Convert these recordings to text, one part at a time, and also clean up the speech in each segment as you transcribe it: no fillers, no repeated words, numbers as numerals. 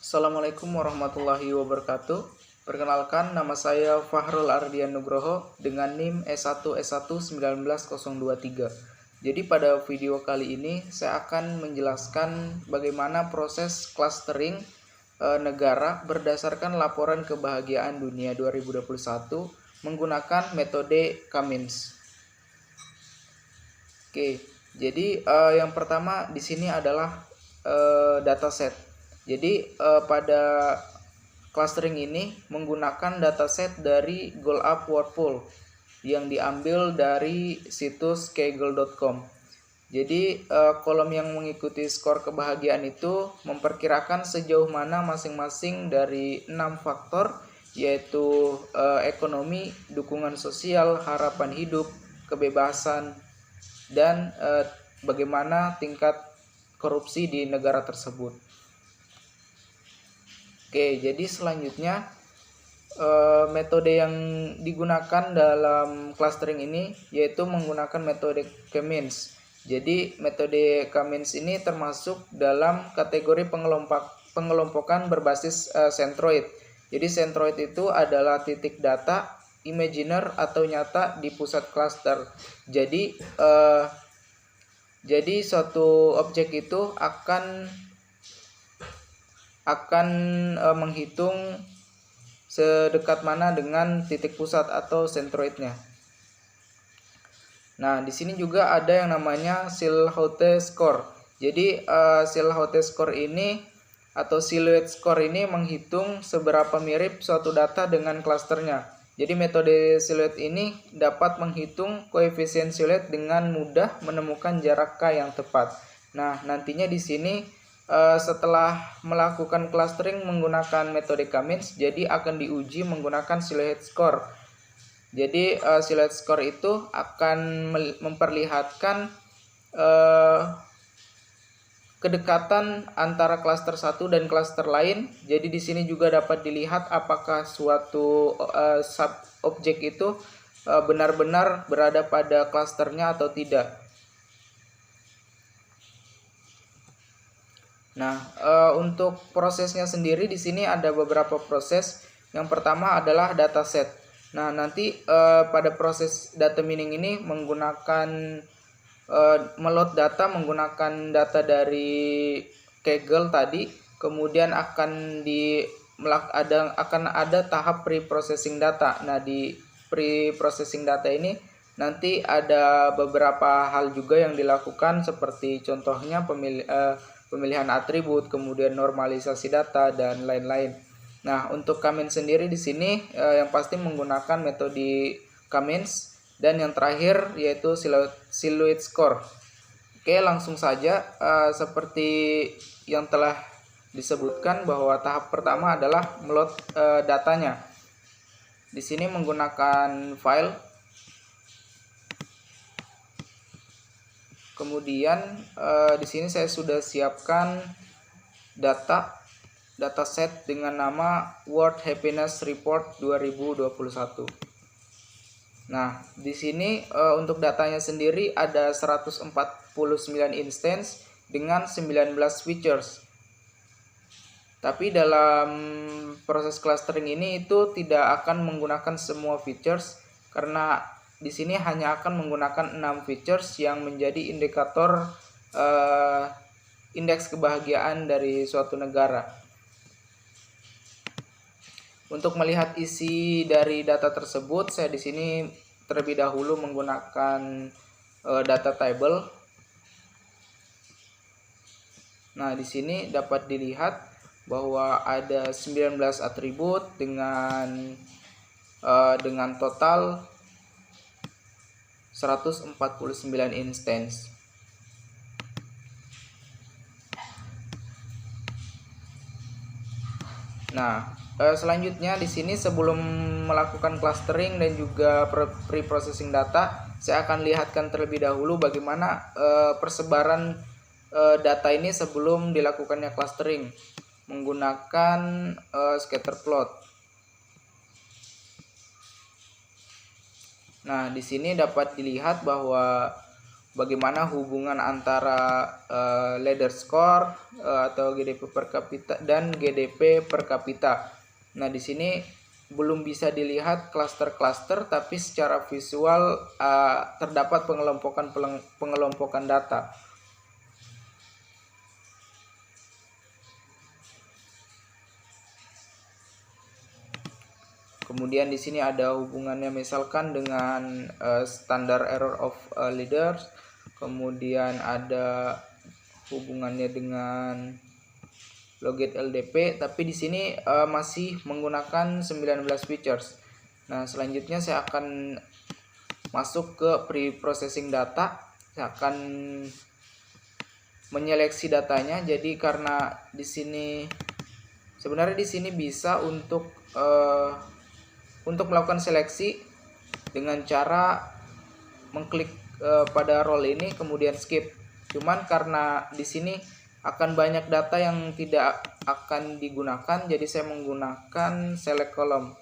Assalamualaikum warahmatullahi wabarakatuh. Perkenalkan, nama saya Fahrul Ardian Nugroho dengan NIM S1S11923. Jadi pada video kali ini saya akan menjelaskan bagaimana proses clustering negara berdasarkan laporan kebahagiaan dunia 2021 menggunakan metode Cummins. Oke, jadi yang pertama di sini adalah dataset. Jadi pada clustering ini menggunakan dataset dari GoalUp Whirlpool yang diambil dari situs kaggle.com. Jadi kolom yang mengikuti skor kebahagiaan itu memperkirakan sejauh mana masing-masing dari 6 faktor, yaitu ekonomi, dukungan sosial, harapan hidup, kebebasan, dan bagaimana tingkat korupsi di negara tersebut. Oke, jadi selanjutnya metode yang digunakan dalam clustering ini yaitu menggunakan metode Cummins. Jadi metode Cummins ini termasuk dalam kategori pengelompokan berbasis centroid. Jadi centroid itu adalah titik data imaginer atau nyata di pusat cluster. Jadi suatu objek itu akan menghitung sedekat mana dengan titik pusat atau centroidnya. Nah, di sini juga ada yang namanya Silhouette score. Jadi Silhouette score ini atau silhouette score ini menghitung seberapa mirip suatu data dengan klasternya. Jadi metode silhouette ini dapat menghitung koefisien silhouette dengan mudah menemukan jarak K yang tepat. Nah, nantinya di sini setelah melakukan clustering menggunakan metode Cummins, jadi akan diuji menggunakan silhouette score. Jadi silhouette score itu akan memperlihatkan kedekatan antara klaster satu dan klaster lain. Jadi di sini juga dapat dilihat apakah suatu sub objek itu benar-benar berada pada klasternya atau tidak. Nah, untuk prosesnya sendiri di sini ada beberapa proses. Yang pertama adalah dataset. Nah, nanti pada proses data mining ini menggunakan meload data menggunakan data dari Kaggle tadi, kemudian akan ada tahap pre-processing data. Nah, di pre-processing data ini nanti ada beberapa hal juga yang dilakukan, seperti contohnya pemilihan atribut, kemudian normalisasi data dan lain-lain. Nah, untuk Cummins sendiri di sini yang pasti menggunakan metode Cummins, dan yang terakhir yaitu silhouette score. Oke, langsung saja seperti yang telah disebutkan bahwa tahap pertama adalah meload datanya. Di sini menggunakan file. Kemudian di sini saya sudah siapkan dataset dengan nama World Happiness Report 2021. Nah, di sini untuk datanya sendiri ada 149 instance dengan 19 features. Tapi dalam proses clustering ini itu tidak akan menggunakan semua features, karena di sini hanya akan menggunakan 6 features yang menjadi indikator indeks kebahagiaan dari suatu negara. Untuk melihat isi dari data tersebut, saya di sini terlebih dahulu menggunakan data table. Nah, di sini dapat dilihat bahwa ada 19 atribut dengan total 149 instance. Nah, selanjutnya di sini sebelum melakukan clustering dan juga pre-processing data, saya akan lihatkan terlebih dahulu bagaimana persebaran data ini sebelum dilakukannya clustering menggunakan scatter plot. Nah, di sini dapat dilihat bahwa bagaimana hubungan antara ladder score atau GDP per kapita dan GDP per kapita. Nah, di sini belum bisa dilihat klaster-klaster, tapi secara visual terdapat pengelompokan data. Kemudian di sini ada hubungannya misalkan dengan standar error of leaders. Kemudian ada hubungannya dengan logit LDP, tapi di sini masih menggunakan 19 features. Nah, selanjutnya saya akan masuk ke pre-processing data. Saya akan menyeleksi datanya. Jadi karena di sini sebenarnya di sini bisa untuk melakukan seleksi dengan cara mengklik pada role ini kemudian skip. Cuman karena di sini akan banyak data yang tidak akan digunakan, jadi saya menggunakan select column.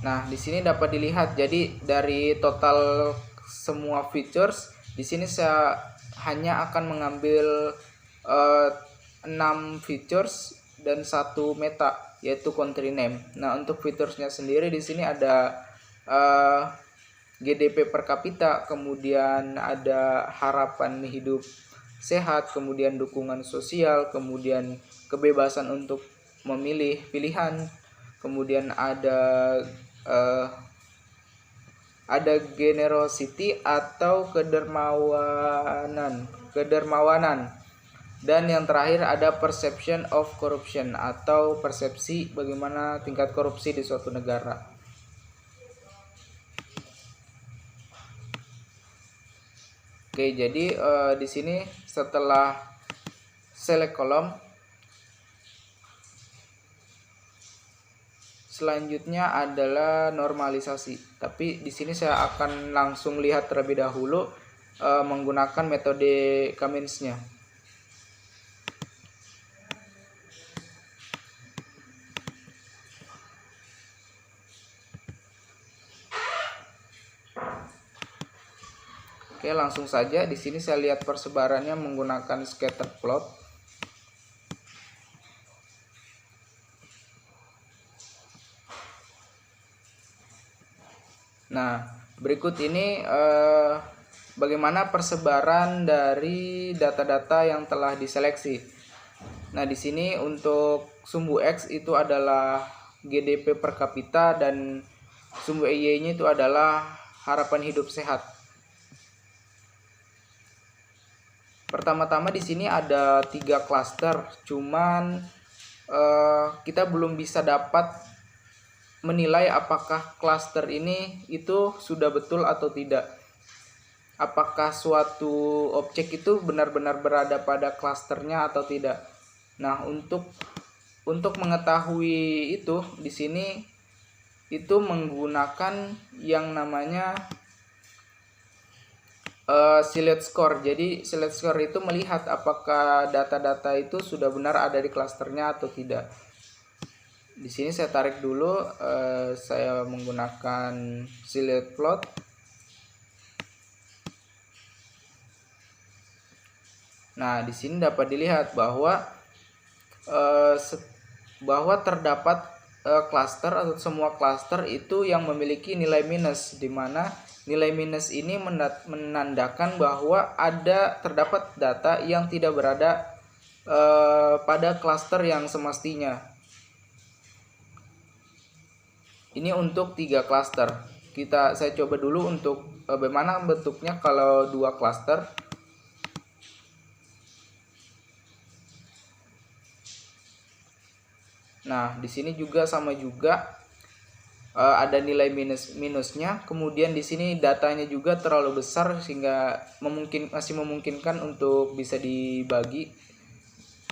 Nah, di sini dapat dilihat, jadi dari total semua features di sini saya hanya akan mengambil 6 features dan 1 meta, yaitu country name. Nah, untuk featuresnya sendiri di sini ada GDP per kapita, kemudian ada harapan hidup sehat, kemudian dukungan sosial, kemudian kebebasan untuk memilih pilihan, kemudian ada generosity atau kedermawanan. Dan yang terakhir ada perception of corruption atau persepsi bagaimana tingkat korupsi di suatu negara. Oke, jadi di sini setelah select column, selanjutnya adalah normalisasi. Tapi di sini saya akan langsung lihat terlebih dahulu menggunakan metode Cummins-nya. Oke, langsung saja di sini saya lihat persebarannya menggunakan scatter plot. Nah, berikut ini bagaimana persebaran dari data-data yang telah diseleksi. Nah, di sini untuk sumbu X itu adalah GDP per kapita dan sumbu Y-nya itu adalah harapan hidup sehat. Pertama-tama di sini ada 3 klaster, cuman kita belum bisa dapat menilai apakah klaster ini itu sudah betul atau tidak. Apakah suatu objek itu benar-benar berada pada klasternya atau tidak. Nah, untuk mengetahui itu di sini itu menggunakan yang namanya silhouette score. Jadi silhouette score itu melihat apakah data-data itu sudah benar ada di klasternya atau tidak. Di sini saya tarik dulu, saya menggunakan silhouette plot. Nah, di sini dapat dilihat bahwa terdapat klaster atau semua klaster itu yang memiliki nilai minus, di mana nilai minus ini menandakan bahwa terdapat data yang tidak berada pada klaster yang semestinya. Ini untuk 3 klaster. Saya coba dulu untuk bagaimana bentuknya kalau 2 klaster. Nah, di sini juga sama juga. Ada nilai minusnya, kemudian di sini datanya juga terlalu besar sehingga masih memungkinkan untuk bisa dibagi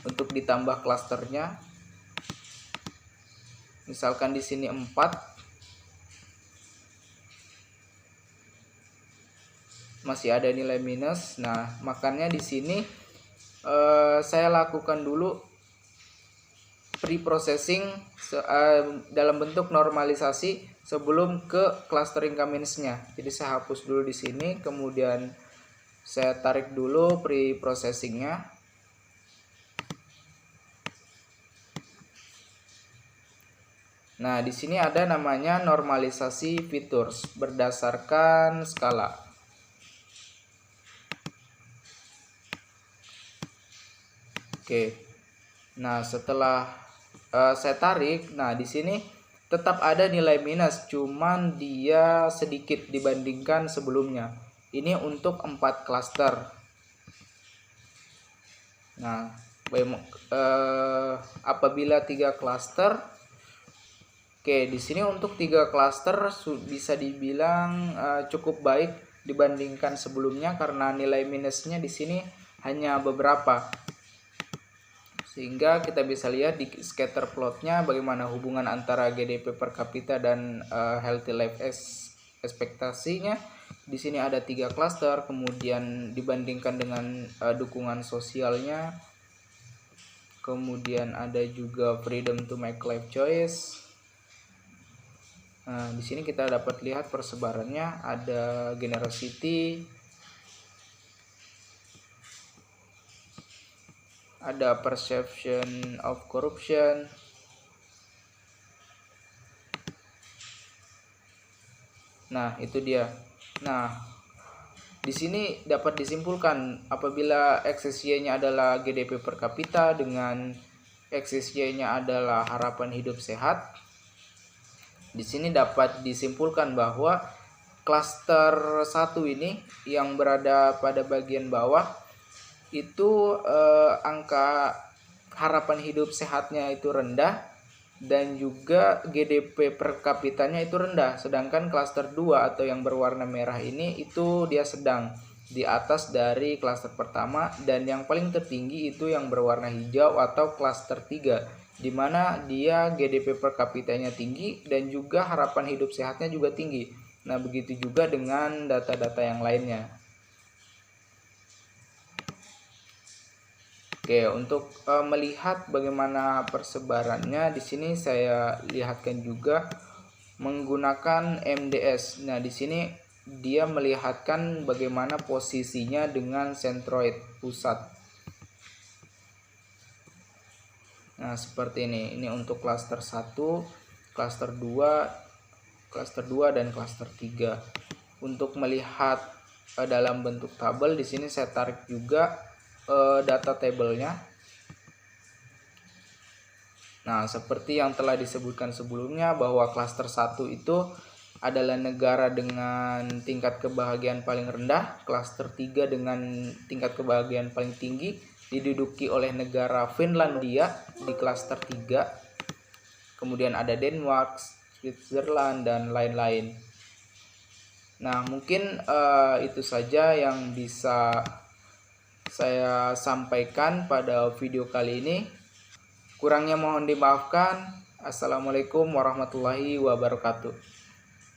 untuk ditambah klasternya. Misalkan di sini 4, masih ada nilai minus. Nah, makanya di sini saya lakukan dulu pre-processing dalam bentuk normalisasi sebelum ke clustering Kaminsnya. Jadi saya hapus dulu di sini, kemudian saya tarik dulu pre-processingnya. Nah, di sini ada namanya normalisasi features berdasarkan skala. Oke. Nah, setelah saya tarik, nah di sini tetap ada nilai minus, cuman dia sedikit dibandingkan sebelumnya. Ini untuk 4 cluster. Nah, apabila 3 cluster, oke, di sini untuk 3 cluster bisa dibilang cukup baik dibandingkan sebelumnya karena nilai minusnya di sini hanya beberapa. Sehingga kita bisa lihat di scatter plotnya bagaimana hubungan antara GDP per kapita dan healthy life ekspektasinya. Di sini ada 3 cluster, kemudian dibandingkan dengan dukungan sosialnya. Kemudian ada juga freedom to make life choice. Nah, di sini kita dapat lihat persebarannya, ada generosity, ada perception of corruption. Nah, itu dia. Nah, di sini dapat disimpulkan apabila XSY-nya adalah GDP per kapita dengan XSY-nya adalah harapan hidup sehat. Di sini dapat disimpulkan bahwa klaster 1 ini yang berada pada bagian bawah itu angka harapan hidup sehatnya itu rendah dan juga GDP per kapitanya itu rendah, sedangkan klaster 2 atau yang berwarna merah ini itu dia sedang di atas dari klaster pertama, dan yang paling tertinggi itu yang berwarna hijau atau klaster 3, di mana dia GDP per kapitanya tinggi dan juga harapan hidup sehatnya juga tinggi. Nah, begitu juga dengan data-data yang lainnya. Oke, untuk melihat bagaimana persebarannya di sini saya lihatkan juga menggunakan MDS. Nah, di sini dia melihatkan bagaimana posisinya dengan sentroid pusat. Nah, seperti ini. Ini untuk klaster 1, klaster 2, dan klaster 3. Untuk melihat dalam bentuk tabel, di sini saya tarik juga data tabelnya. Nah, seperti yang telah disebutkan sebelumnya bahwa klaster 1 itu adalah negara dengan tingkat kebahagiaan paling rendah, klaster 3 dengan tingkat kebahagiaan paling tinggi diduduki oleh negara Finlandia di klaster 3. Kemudian ada Denmark, Switzerland, dan lain-lain. Nah, mungkin itu saja yang bisa saya sampaikan pada video kali ini. Kurangnya mohon dimaafkan. Assalamualaikum warahmatullahi wabarakatuh.